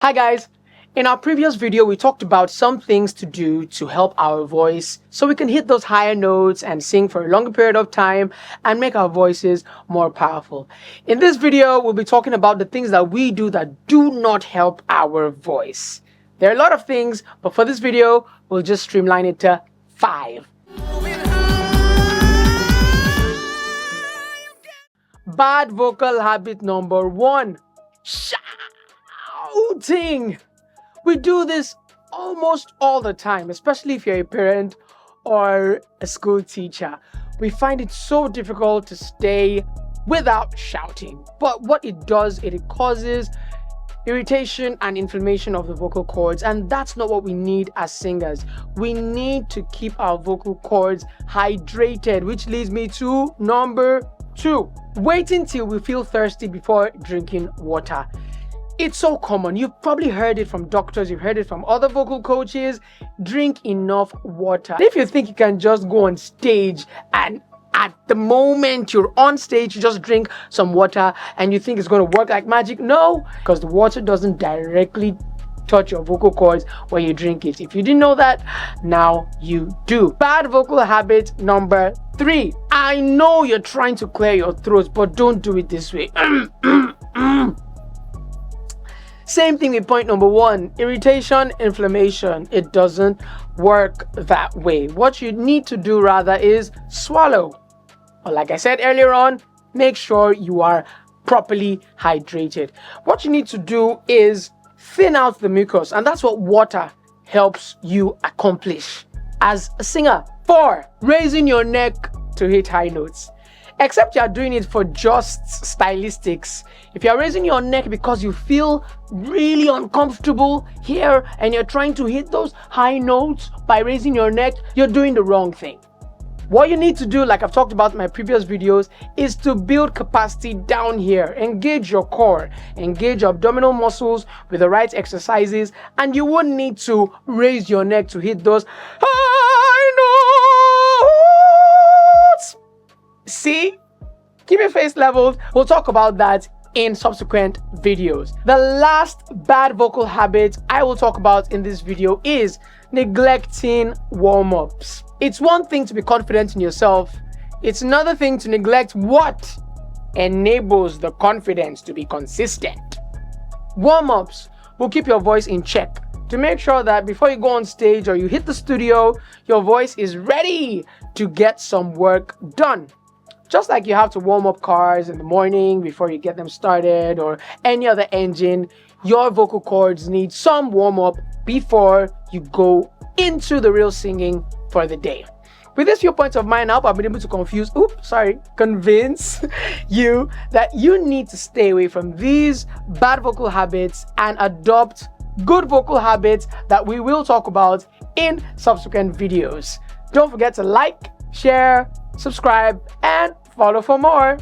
Hi guys, in our previous video we talked about some things to do to help our voice so we can hit those higher notes and sing for a longer period of time and make our voices more powerful. In this video we'll be talking about the things that we do that do not help our voice. There are a lot of things, but for this video we'll just streamline it to 5. Bad vocal habit number 1. Shouting. We do this almost all the time, especially if you're a parent or a school teacher. We find it so difficult to stay without shouting. But what it does, it causes irritation and inflammation of the vocal cords, and that's not what we need as singers. We need to keep our vocal cords hydrated, which leads me to number 2. Waiting till we feel thirsty before drinking water. It's so common. You've probably heard it from doctors, you've heard it from other vocal coaches. Drink enough water. If you think you can just go on stage and at the moment you're on stage, you just drink some water and you think it's going to work like magic, no, because the water doesn't directly touch your vocal cords when you drink it. If you didn't know that, now you do. Bad vocal habit number 3. I know you're trying to clear your throat, but don't do it this way. Same thing with point number 1, irritation, inflammation. It doesn't work that way. What you need to do rather is swallow. Or like I said earlier on, make sure you are properly hydrated. What you need to do is thin out the mucus, and that's what water helps you accomplish as a singer. 4, raising your neck to hit high notes. Except you are doing it for just stylistics. If you are raising your neck because you feel really uncomfortable here and you're trying to hit those high notes by raising your neck, you're doing the wrong thing. What you need to do, like I've talked about in my previous videos, is to build capacity down here. Engage your core, engage your abdominal muscles with the right exercises, and you won't need to raise your neck to hit those high notes. See? Keep your face leveled. We'll talk about that in subsequent videos. The last bad vocal habit I will talk about in this video is neglecting warm-ups. It's one thing to be confident in yourself. It's another thing to neglect what enables the confidence to be consistent. Warm-ups will keep your voice in check to make sure that before you go on stage or you hit the studio, your voice is ready to get some work done. Just like you have to warm up cars in the morning before you get them started, or any other engine, your vocal cords need some warm up before you go into the real singing for the day. With this few points of mine up, I've been able to convince you that you need to stay away from these bad vocal habits and adopt good vocal habits that we will talk about in subsequent videos. Don't forget to like, share, subscribe, and follow for more.